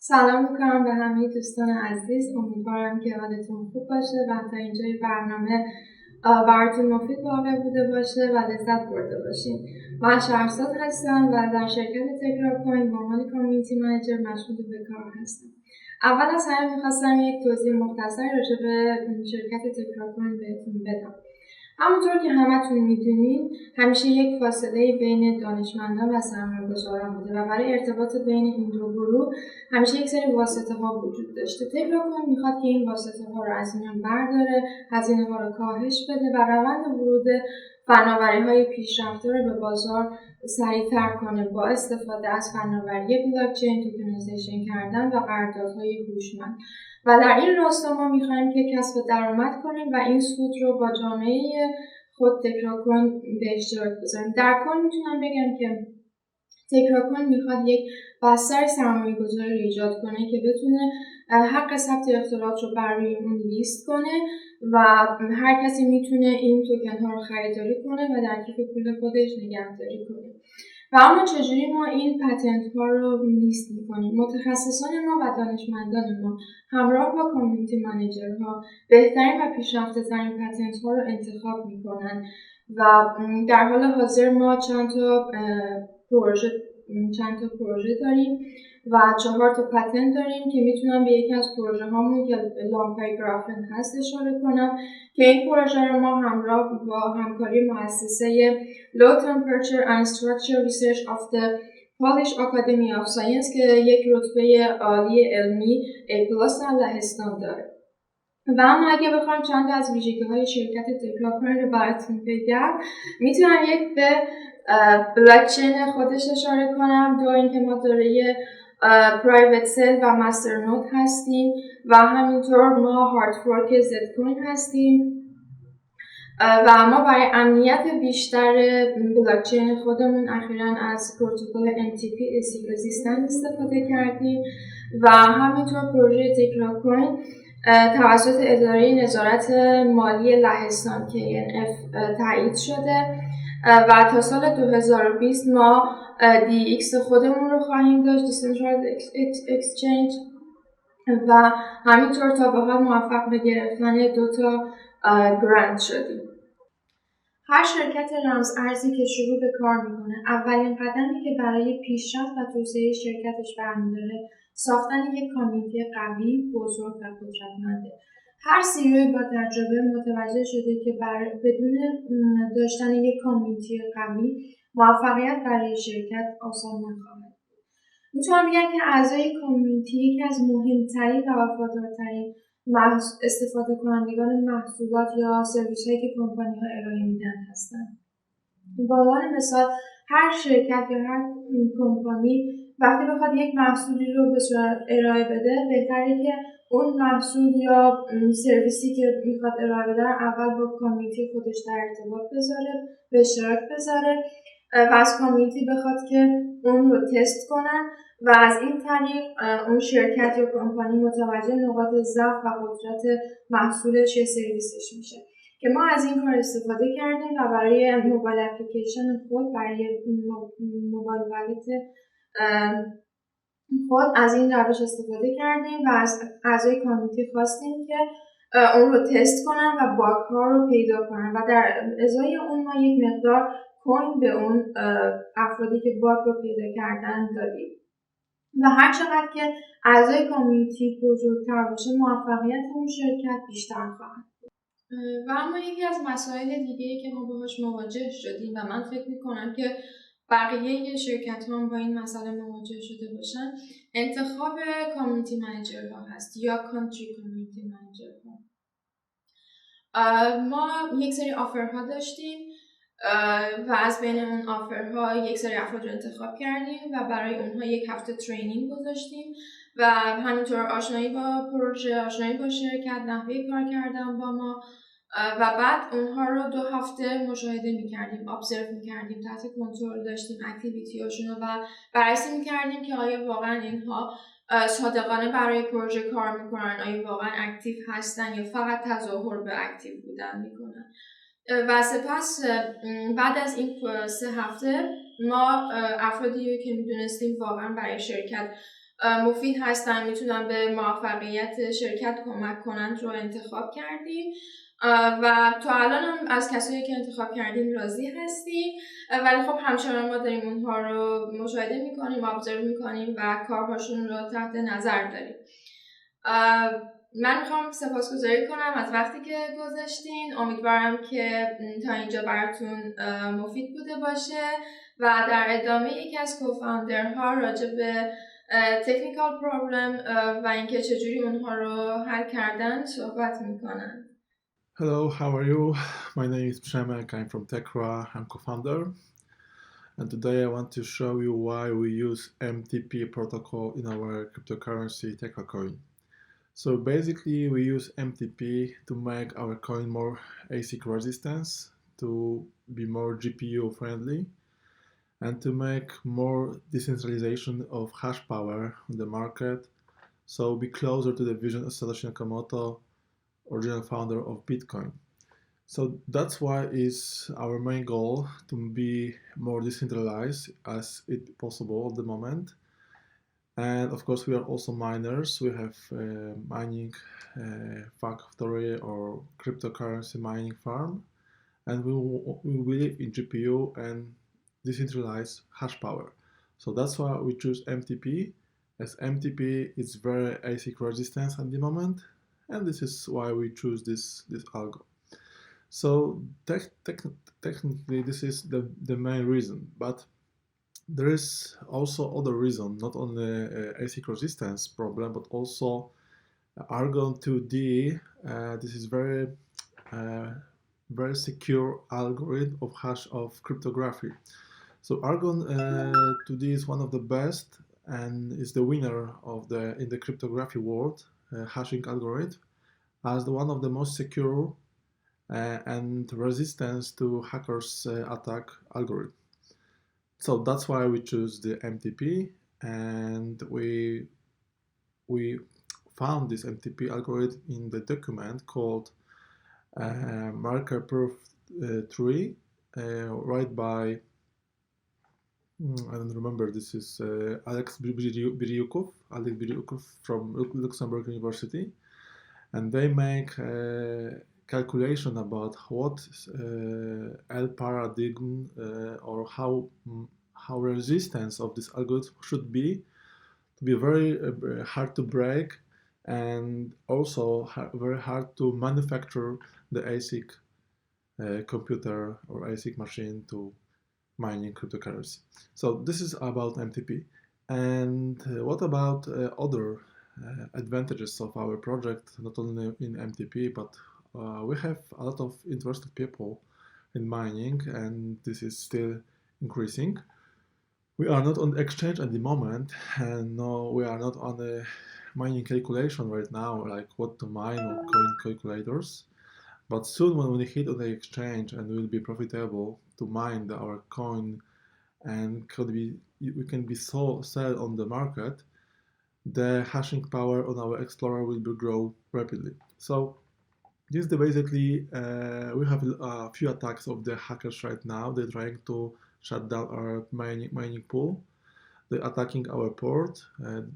سلام میکنم به همه دوستان عزیز. امیدوارم که حالتون خوب باشه و تا اینجای برنامه براتون مفید واقع بوده باشه و لذت برده باشین. من شهرزاد هستم و در شرکت تکرا کوین به عنوان کامیونیتی منیجر مشغول به کار هستم. اول از همه میخواستم یک توضیح مختصری راجع به شرکت تکرا کوین بهتون بدم. همونطور که همتون میدونین همیشه یک فاصله بین دانشمندان و سرمایه‌گذاران بوده و برای ارتباط بین این دو گروه همیشه یک سری واسطه ها وجود داشته. تکرا کوین میخواد که این واسطه ها رو از میان برداره، هزینه ها رو کاهش بده و روند ورود فناوری های پیشرفته رو به بازار سریعتر کنه با استفاده از فناوری بلاکچین، توکنایزیشن کردن و قراردادهای هوشمند. و در این راستا ما میخوایم که کسب درآمد کنیم و این سود رو با جامعه خود تکرا کوین به اشتراک بذاریم. در کل میتونم بگم که تکرا کوین میخواد یک بستر سرمایه‌گذاری رو ایجاد کنه که بتونه حق ثبت اختراعات رو بر روی اون لیست کنه و هر کسی میتونه این توکن ها رو خریداری کنه و در کیف پول خودش نگهداری کنه. و اما چجوری ما این پتنت ها رو لیست میکنیم؟ متخصصان ما و دانشمندان ما همراه با کامیونیتی منیجرها بهترین و پیشرفته ترین پتنت ها رو انتخاب میکنن و در حال حاضر ما چند تا پروژه داریم و 4 تا پتنت داریم که میتونم به یکی از پروژه هامون که لامپای گرافن هست اشاره کنم که این پروژه رو ما همراه با همکاری مؤسسه Low Temperature and Structure Research of the Polish Academy of Science که یک رتبه عالی علمی A+ در لهستان داره. و اما اگه بخوام چند تا از ویژگی‌های شرکت تکرا کوین رو براتون بگم، میتونم یک به بلاکچین خودش اشاره کنم، دو اینکه ما دارای پرایوت سیل و مستر نود هستیم و همینطور ما هارد فورک زد کوین هستیم و ما برای امنیت بیشتر بلاکچین خودمون اخیراً از پروتکل NTP رزیستنت استفاده کردیم و همینطور پروژه تکرا کوین توسط اداره نظارت مالی لهستان KNF تایید شده و تا سال 2020 ما DX خودمون رو خواهیم داشت، Decentralized Exchange، و همینطور تا به حال موفق به گرفتن 2 تا گرانت شدیم. هر شرکت رمز ارزی که شروع به کار میکنه اولین قدمی که برای پیشرفت و توسعه شرکتش برمی‌داره ساختن یک کامیونیتی قوی، بزرگ و قدرتمنده. هر CEO با تجربه متوجه شده که بدون داشتن یک کامیونیتی قوی موفقیت برای شرکت آسان نخواهد. میتونم بگم که اعضای کامیونیتی یکی از مهمترین و وفادارترین استفاده کنندگان محصولات یا سرویس هایی که کمپانی ها ارائه میدن هستند. به عنوان مثال هر شرکت یا هر کمپانی وقتی بخواد یک محصولی رو به صورت ارائه بده بهتره که اون محصول یا سرویسی که میخواد ارائه بده اول با کامیونیتی خودش در ارتباط بذاره، به اشتراک بذاره و از کامیونیتی بخواد که اون رو تست کنن و از این طریق اون شرکت یا کمپانی متوجه نقاط ضعف و قدرت محصولش یا سرویسش میشه که ما از این کار استفاده کردیم و برای موبایل اپلیکیشن خود، برای موبایل والت خود از این روش استفاده کردیم و از اعضای کامیونیتی خواستیم که اون رو تست کنن و باگ ها رو پیدا کنن و در ازای اون ما یک مقدار کوین به اون افرادی که باگ رو پیدا کردن دادیم و هر چقدر که اعضای کامیونیتی بزرگتر باشه موفقیت اون شرکت بیشتر خواهد بود. و اما یکی از مسائل دیگه‌ای که ما باهاش مواجه شدیم و من فکر می‌کنم که بقیه شرکت ها با این مسئله مواجه شده باشن انتخاب کامیونیتی منیجرها هست یا کانتری کامیونیتی منیجرها. ما یک سری آفرها داشتیم و از بین اون آفرها یک سری افراد رو انتخاب کردیم و برای اونها یک هفته ترینینگ گذاشتیم و همینطور آشنایی با پروژه، آشنایی با شرکت، نحوه کار کردن با ما و بعد اونها رو 2 هفته مشاهده می‌کردیم، ابزرو می‌کردیم، تحت کنترل داشتیم اکتیویتی‌هاشون رو و بررسی می‌کردیم که آیا واقعا اینها صادقانه برای پروژه کار می‌کنن، آیا واقعا اکتیو هستن یا فقط تظاهر به اکتیو بودن می‌کنن. و سپس بعد از این 3 هفته ما افرادی که می‌دونستیم واقعا برای شرکت مفید هستن، میتونن به موفقیت شرکت کمک کنن رو انتخاب کردیم و تا الان هم از کسایی که انتخاب کردیم راضی هستیم، ولی خب همچنان ما داریم اونها رو مشاهده میکنیم، ابزرو میکنیم و کارهاشون رو تحت نظر داریم. من میخوام سپاسگزاری کنم از وقتی که گذاشتین. امیدوارم که تا اینجا براتون مفید بوده باشه و در ادامه یکی از کوفاندرها راجع به تکنیکال پرابلم و اینکه چجوری اونها رو حل کردن صحبت میکنن. Hello, how are you? My name is Przemek, I'm from Tecra, I'm co-founder. And today I want to show you why we use MTP protocol in our cryptocurrency Tecra coin. So basically we use MTP to make our coin more ASIC resistance, to be more GPU friendly, and to make more decentralization of hash power on the market. So be closer to the vision of Satoshi Nakamoto, original founder of Bitcoin. So that's why is our main goal to be more decentralized as it possible at the moment. And of course, we are also miners. We have mining factory or cryptocurrency mining farm, and we believe in GPU and decentralized hash power. So that's why we choose MTP, as MTP is very ASIC resistance at the moment, and this is why we choose this algo. So technically, this is the main reason, but there is also other reason, not only ASIC resistance problem, but also Argon 2D. This is very secure algorithm of hash of cryptography. So Argon 2D is one of the best and is the winner of in the cryptography world hashing algorithm as one of the most secure and resistance to hackers attack algorithm. So that's why we choose the MTP, and we found this MTP algorithm in the document called Marker Proof 3, right by I don't remember. This is Alex Biryukov from Luxembourg University, and they make calculation about what L paradigm or how resistance of this algorithm should be to be very hard to break, and also very hard to manufacture the ASIC computer or ASIC machine to mining cryptocurrency. So this is about MTP. And what about other advantages of our project, not only in MTP, but we have a lot of interested people in mining, and this is still increasing. We are not on the exchange at the moment, and no, we are not on the mining calculation right now, like what to mine or coin calculators. But soon, when we hit on the exchange and will be profitable to mine our coin, and we can be sell on the market, the hashing power on our Explorer will grow rapidly. So this is basically we have a few attacks of the hackers right now. They're trying to shut down our mining pool. They're attacking our port,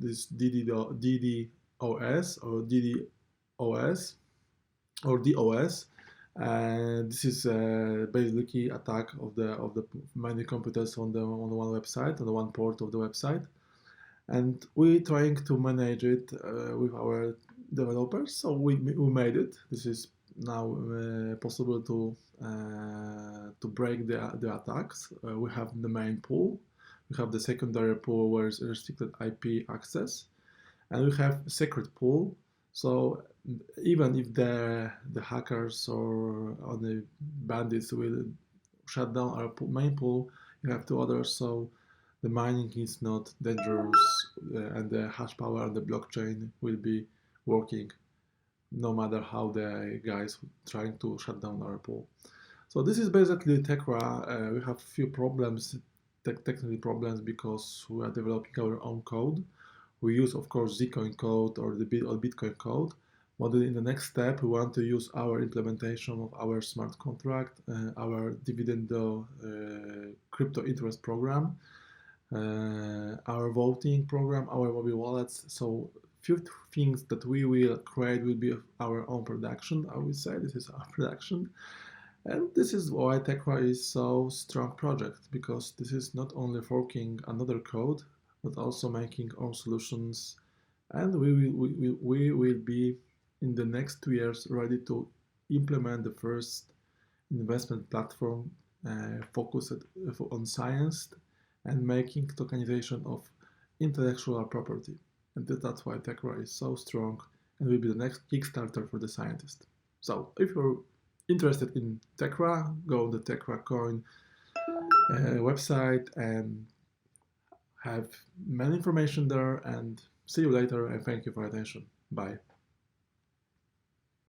this DDoS or DDoS or DOS. And this is basically attack of the mining computers on the one website, on the one port of the website. And we're trying to manage it with our developers. So we made it. This is now possible to break the attacks. We have the main pool, we have the secondary pool where it's restricted IP access, and we have secret pool. So even if the hackers or the bandits will shut down our main pool, you have two others. So the mining is not dangerous, and the hash power on the blockchain will be working no matter how the guys trying to shut down our pool. So this is basically Tecra. We have few problems, technical problems, because we are developing our own code. We use, of course, Zcoin code or the Bitcoin code. But in the next step, we want to use our implementation of our smart contract, our dividend crypto interest program, our voting program, our mobile wallets. So few things that we will create will be our own production. I would say this is our production. And this is why Tecra is so strong project, because this is not only forking another code, but also making own solutions. And we will be in the next 2 years ready to implement the first investment platform focused on science and making tokenization of intellectual property. And that's why Tecra is so strong and will be the next Kickstarter for the scientist. So if you're interested in Tecra, go on the Tecra Coin website and have many information there, and see you later, and thank you for your attention. Bye.